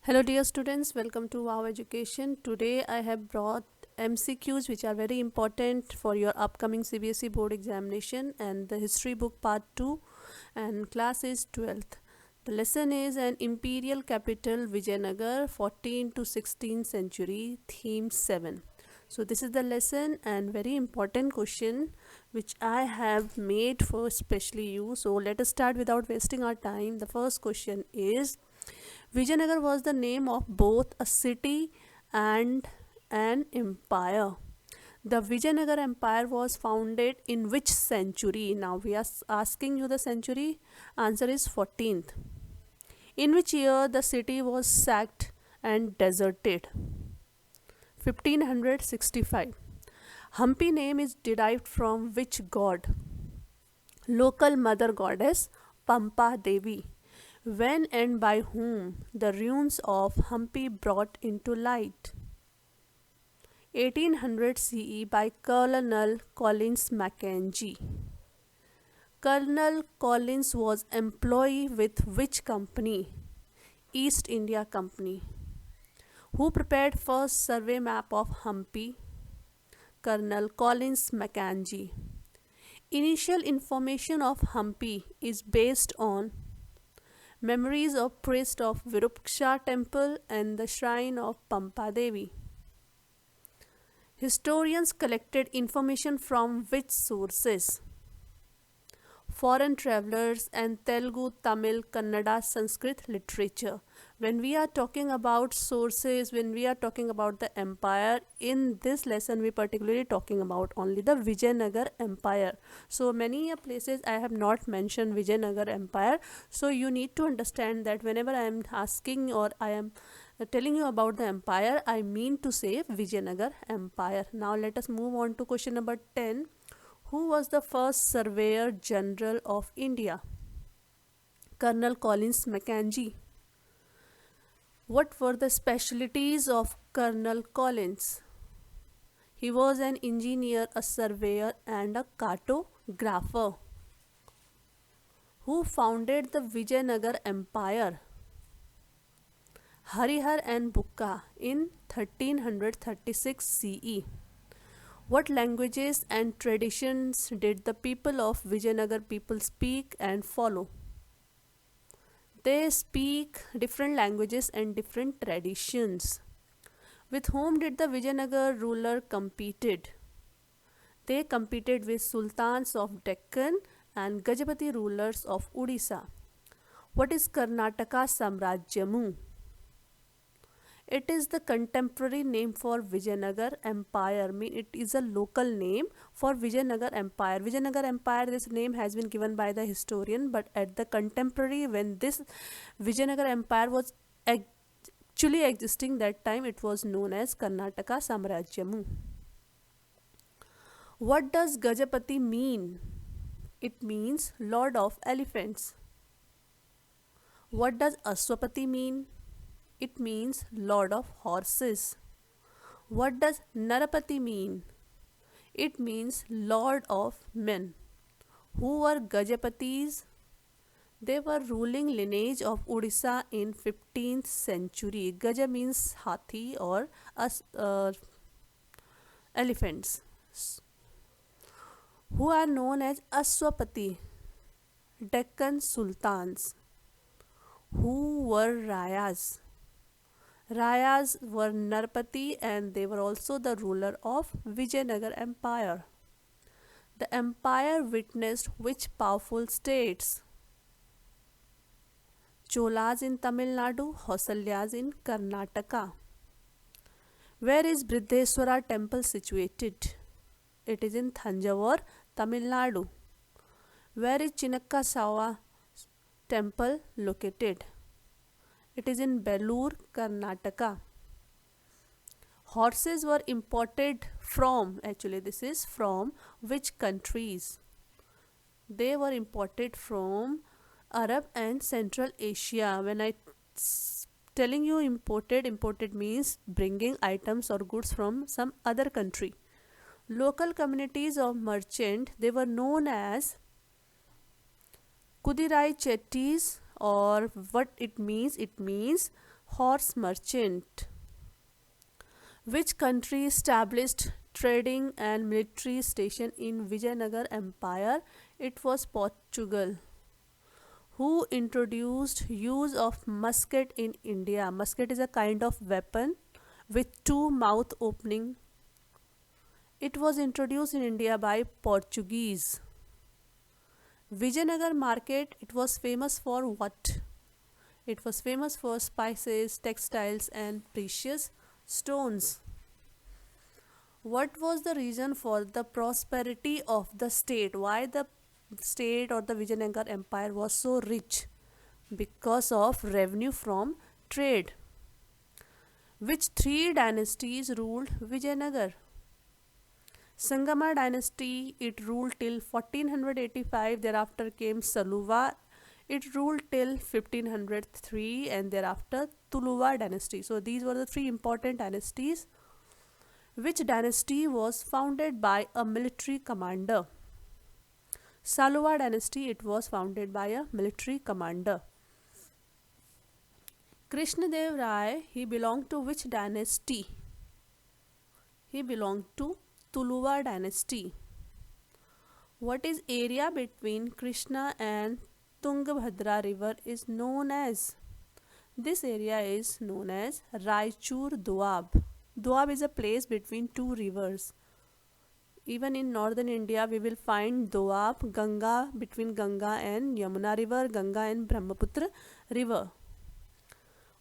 Hello, dear students. Welcome to Wow Education. Today, I have brought MCQs, which are very important for your upcoming CBSE board examination, and the history book part 2, and class is 12th. The lesson is an imperial capital Vijayanagar 14 to 16th century, theme 7. So this is the lesson and very important question which I have made for especially you. So let us start without wasting our time. The first question is, Vijayanagar was the name of both a city and an empire. The Vijayanagar Empire was founded in which century? Now we are asking you the century. Answer is 14th. In which year the city was sacked and deserted? 1565. Hampi name is derived from which god? Local mother goddess Pampa Devi. When and by whom the ruins of Hampi brought into light? 1800 CE by Colonel Collins Mackenzie. Colonel Collins was employee with which company? East India Company. Who prepared first survey map of Hampi? Colonel Collins Mackenzie. Initial information of Hampi is based on memories of priest of Virupaksha temple and the shrine of Pampa Devi. Historians collected information from which sources? Foreign travelers and Telugu, Tamil, Kannada, Sanskrit literature. When we are talking about sources, when we are talking about the empire, in this lesson we particularly talking about only the Vijayanagar Empire. So many places I have not mentioned Vijayanagar Empire. So you need to understand that whenever I am asking or I am telling you about the empire, I mean to say Vijayanagar Empire. Now let us move on to question number 10. Who was the first Surveyor General of India? Colonel Collins Mackenzie. What were the specialties of Colonel Collins? He was an engineer, a surveyor, and a cartographer. Who founded the Vijayanagar Empire? Harihar and Bukka in 1336 CE. What languages and traditions did the people of Vijayanagar people speak and follow? They speak different languages and different traditions. With whom did the Vijayanagar ruler competed? They competed with sultans of Deccan and Gajapati rulers of Odisha. What is Karnataka Samrajyamu? It is the contemporary name for Vijayanagar Empire. It is a local name for Vijayanagar Empire. Vijayanagar Empire, this name has been given by the historian, but at the contemporary, when this Vijayanagar Empire was actually existing that time, it was known as Karnataka Samrajyamu. What does Gajapati mean? It means Lord of Elephants. What does Aswapati mean? It means Lord of Horses. What does Narapati mean? It means Lord of Men. Who were Gajapatis? They were ruling lineage of Odisha in 15th century. Gaja means hathi or elephants. Who are known as Aswapati? Deccan Sultans. Who were Rayas? Rayas were Narpati and they were also the ruler of Vijayanagar Empire. The empire witnessed which powerful states? Cholas in Tamil Nadu, Hosalyas in Karnataka. Where is Briddheswara temple situated? It is in Thanjavur, Tamil Nadu. Where is Chinnakka temple located? It is in Belur, Karnataka. Horses were imported from, actually this is from which countries? They were imported from Arab and Central Asia. When I telling you imported means bringing items or goods from some other country. Local communities of merchant, they were known as Kudirai Chettis, or what it means Horse merchant. Which country established trading and military station in Vijayanagar Empire? It was Portugal. Who introduced use of musket in India? Musket is a kind of weapon with two mouth opening. It was introduced in India by Portuguese. Vijayanagar market, it was famous for what? It was famous for spices, textiles and precious stones. What was the reason for the prosperity of the state? Why the state or the Vijayanagar Empire was so rich? Because of revenue from trade. Which three dynasties ruled Vijayanagar? Sangama dynasty, it ruled till 1485, thereafter came Saluva, it ruled till 1503, and thereafter Tuluva dynasty. So these were the three important dynasties. Which dynasty was founded by a military commander? Saluva dynasty, it was founded by a military commander. Krishnadev Rai, he belonged to which dynasty? He belonged to Tuluva dynasty. What is area between Krishna and Tungabhadra river is known as? This area is known as Raichur Doab. Doab is a place between two rivers. Even in northern India, we will find Doab, Ganga, between Ganga and Yamuna river, Ganga and Brahmaputra river.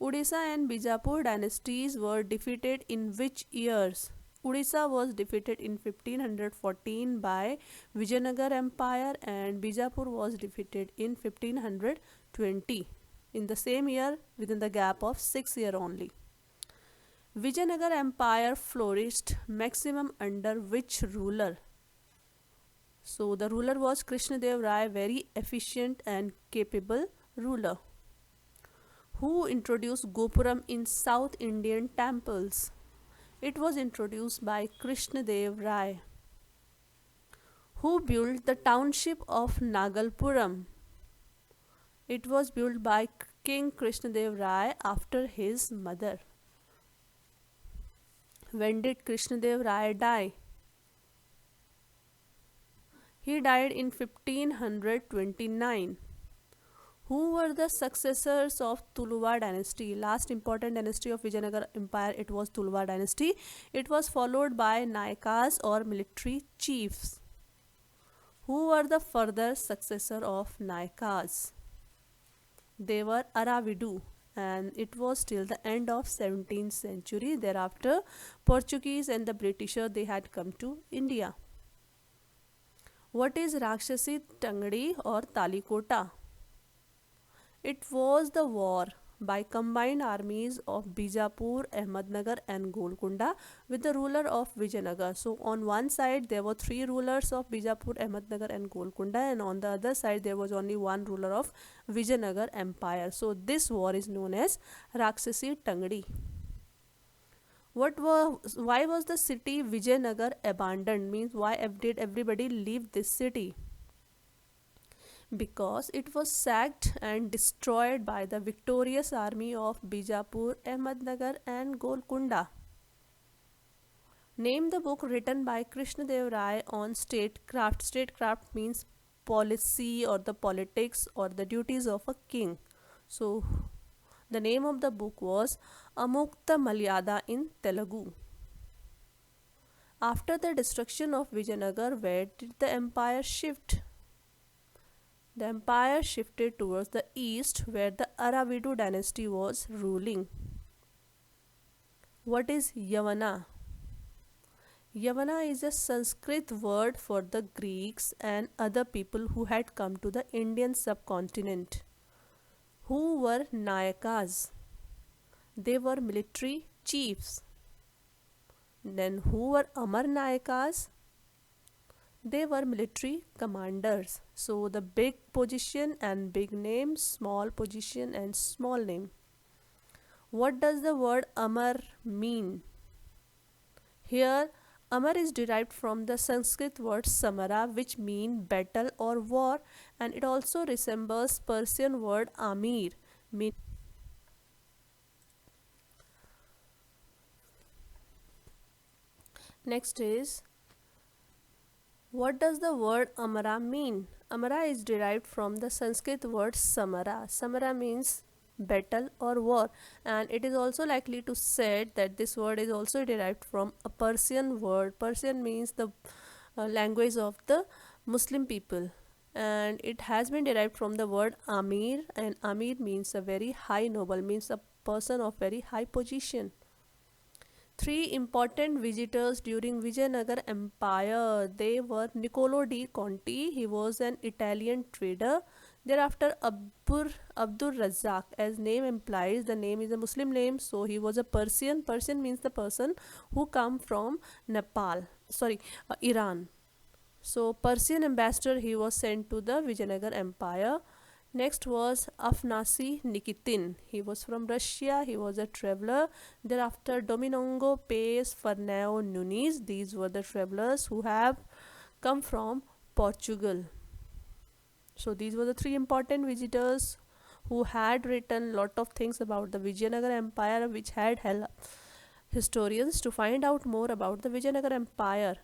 Odisha and Bijapur dynasties were defeated in which years? Odisha was defeated in 1514 by Vijayanagar Empire and Bijapur was defeated in 1520. In the same year, within the gap of 6 years only. Vijayanagar Empire flourished maximum under which ruler? So the ruler was Krishnadev Rai, very efficient and capable ruler. Who introduced Gopuram in South Indian temples? It was introduced by Krishnadev Rai. Who built the township of Nagalpuram? It was built by King Krishnadev Rai after his mother. When did Krishnadev Rai die? He died in 1529. Who were the successors of Tuluva dynasty? Last important dynasty of Vijayanagar Empire, it was Tuluva dynasty. It was followed by Nayakas or military chiefs. Who were the further successor of Nayakas? They were Aravidu, and it was till the end of 17th century. Thereafter, Portuguese and the Britisher, they had come to India. What is Rakshasi Tangdi or Talikota? It was the war by combined armies of Bijapur, Ahmednagar and Golconda with the ruler of Vijayanagar. So on one side there were three rulers of Bijapur, Ahmednagar and Golconda, and on the other side there was only one ruler of Vijayanagar Empire. So this war is known as Rakshasi Tangdi. Why was the city Vijayanagar abandoned? Means why did everybody leave this city? Because it was sacked and destroyed by the victorious army of Bijapur, Ahmednagar and Golconda. Name the book written by Krishnadev Rai on statecraft. Statecraft means policy or the politics or the duties of a king. So the name of the book was Amukta Malyada in Telugu. After the destruction of Vijayanagar, where did the empire shift? The empire shifted towards the east where the Aravidu dynasty was ruling. What is Yavana? Yavana is a Sanskrit word for the Greeks and other people who had come to the Indian subcontinent. Who were Nayakas? They were military chiefs. Then who were Amar Nayakas? They were military commanders. So the big position and big name, small position and small name. What does the word Amar mean? Here Amar is derived from the Sanskrit word Samara, which mean battle or war, and it also resembles Persian word Amir, mean Next is, what does the word Amara mean? Amara is derived from the Sanskrit word Samara. Samara means battle or war, and it is also likely to said that this word is also derived from a Persian word. Persian means the language of the Muslim people, and it has been derived from the word Amir, and Amir means a very high noble, means a person of very high position. Three important visitors during Vijayanagar Empire. They were Niccolo di Conti. He was an Italian trader. Thereafter, Abdur Razzaq, as name implies, the name is a Muslim name, so he was a Persian. Persian means the person who come from Iran. So Persian ambassador, he was sent to the Vijayanagar Empire. Next was Afnasi Nikitin. He was from Russia. He was a traveler. Thereafter, Domingo Pais Fernão Nunes. These were the travelers who have come from Portugal. So these were the three important visitors who had written lot of things about the Vijayanagar Empire, which had helped historians to find out more about the Vijayanagar Empire.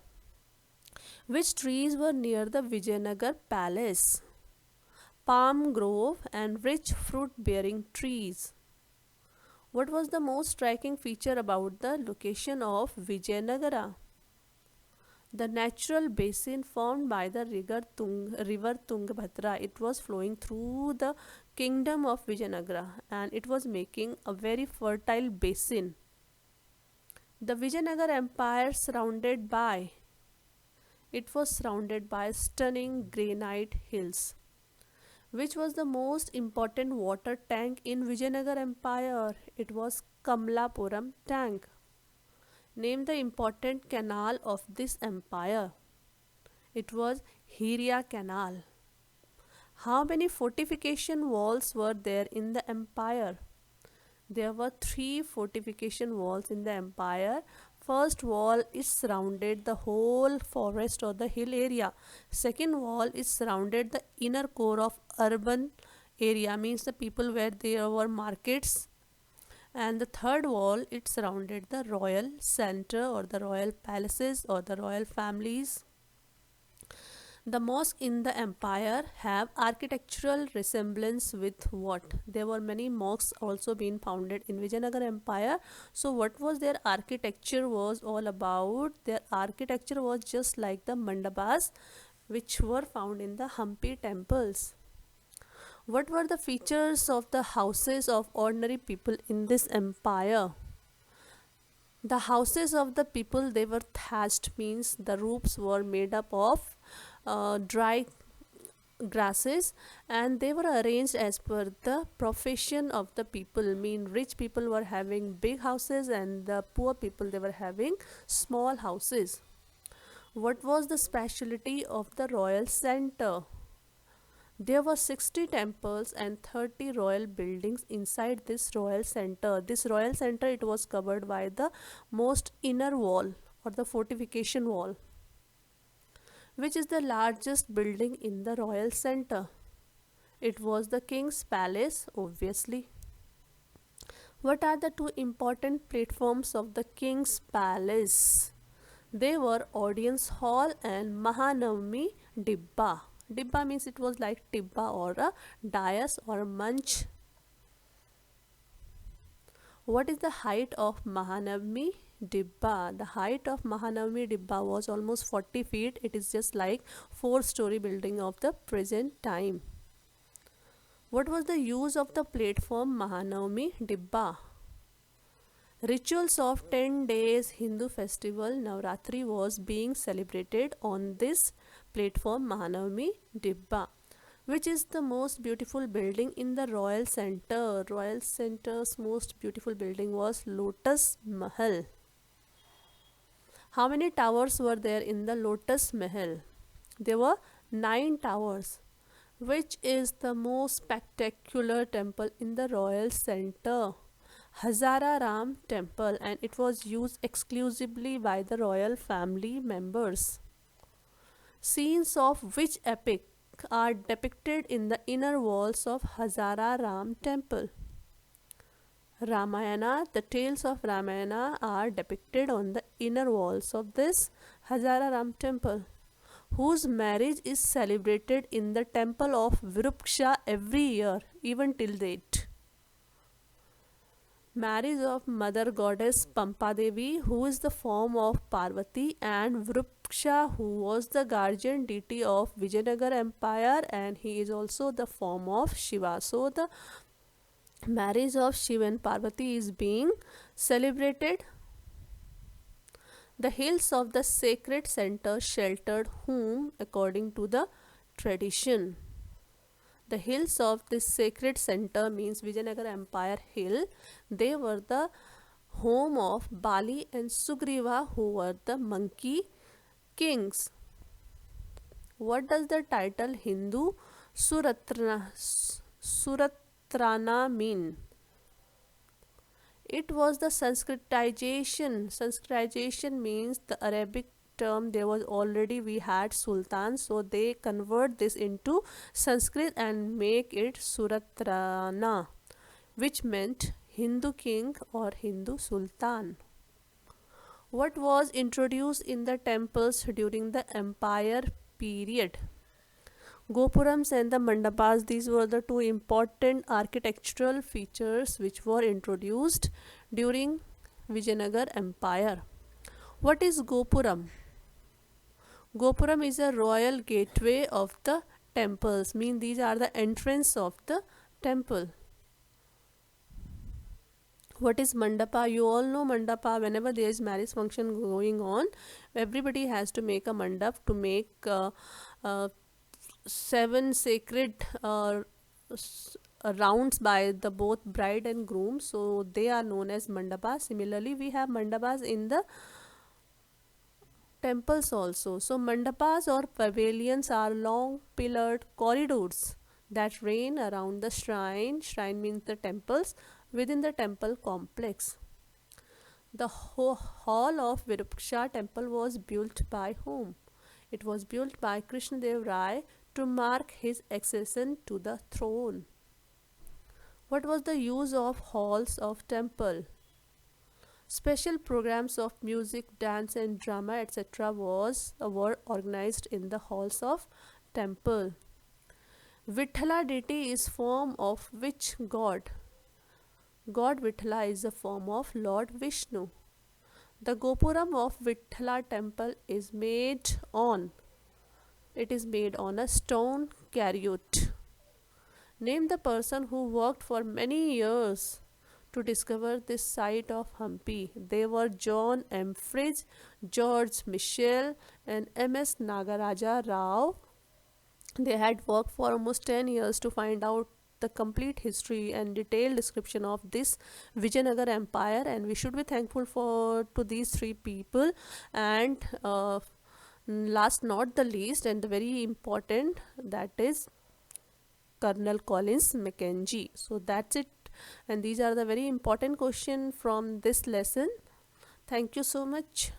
Which trees were near the Vijayanagar palace? Palm grove and rich fruit bearing trees. What was the most striking feature about the location of Vijayanagara? The natural basin formed by the river Tungabhadra. It was flowing through the kingdom of Vijayanagara, and it was making a very fertile basin. The Vijayanagar Empire it was surrounded by stunning granite hills. Which was the most important water tank in Vijayanagar Empire? It was Kamlapuram tank. Name the important canal of this empire. It was Hiria Canal. How many fortification walls were there in the empire? There were 3 fortification walls in the empire. First wall is surrounded the whole forest or the hill area. Second wall is surrounded the inner core of urban area, means the people where there were markets. And the third wall, it surrounded the royal center or the royal palaces or the royal families. The mosque in the empire have architectural resemblance with what? There were many mosques also being founded in Vijayanagar Empire. So what was their architecture was all about? Their architecture was just like the mandabas which were found in the Hampi temples. What were the features of the houses of ordinary people in this empire? The houses of the people, they were thatched, means the roofs were made up of dry grasses, and they were arranged as per the profession of the people. Mean rich people were having big houses and the poor people, they were having small houses. What was the specialty of the royal center? There were 60 temples and 30 royal buildings inside this royal center. This royal center, it was covered by the most inner wall or the fortification wall. Which is the largest building in the royal center? It was the king's palace, obviously. What are the 2 important platforms of the king's palace? They were audience hall and Mahanavami Dibba. Dibba means it was like tibba or a dais or a munch. What is the height of Mahanavami Dibba? The height of Mahanavami Dibba was almost 40 feet. It is just like 4-story building of the present time. What was the use of the platform Mahanavami Dibba? Rituals of 10 days Hindu festival Navratri was being celebrated on this platform Mahanavami Dibba. Which is the most beautiful building in the Royal Center? Royal Center's most beautiful building was Lotus Mahal. How many towers were there in the Lotus Mahal? There were 9 towers. Which is the most spectacular temple in the Royal Center? Hazara Ram Temple, and it was used exclusively by the royal family members. Scenes of which epic are depicted in the inner walls of Hazara Ram Temple? Ramayana, the tales of Ramayana are depicted on the inner walls of this Hazara Ram temple, whose marriage is celebrated in the temple of Virupaksha every year, even till date. Marriage of Mother Goddess Pampa Devi, who is the form of Parvati, and Virupaksha, who was the guardian deity of Vijayanagar Empire, and he is also the form of Shiva. So the marriage of Shiva and Parvati is being celebrated. The hills of the sacred center sheltered whom according to the tradition. The hills of this sacred center means Vijayanagar Empire hill. They were the home of Bali and Sugriva, who were the monkey kings. What does the title Hindu Suratrana mean? It was the Sanskritization. Sanskritization means the Arabic term. There was already we had sultan, so they convert this into Sanskrit and make it Suratrana, which meant Hindu king or Hindu sultan. What was introduced in the temples during the empire period? Gopurams and the mandapas, these were the two important architectural features which were introduced during Vijayanagar Empire. What is Gopuram? Gopuram is a royal gateway of the temples, mean these are the entrance of the temple. What is mandapa? You all know mandapa. Whenever there is marriage function going on, everybody has to make a mandap to make 7 sacred rounds by the both bride and groom, so they are known as mandapa. Similarly, we have mandapas in the temples also. So mandapas or pavilions are long pillared corridors that reign around the shrine. Shrine means the temples within the temple complex. The hall of Virupaksha temple was built by whom? It was built by Krishnadev Rai to mark his accession to the throne. What was the use of halls of temple? Special programs of music, dance and drama etc. were organized in the halls of temple. Vithala deity is form of which god? God Vithala is a form of Lord Vishnu. The Gopuram of Vithala temple is made on a stone chariot. Name the person who worked for many years to discover this site of Hampi. They were John M. Fridge, George Michel and M.S. Nagaraja Rao. They had worked for almost 10 years to find out the complete history and detailed description of this Vijayanagar Empire, and we should be thankful to these 3 people. And last not the least and the very important, that is Colonel Collins Mackenzie. So that's it, and these are the very important questions from this lesson. Thank you so much.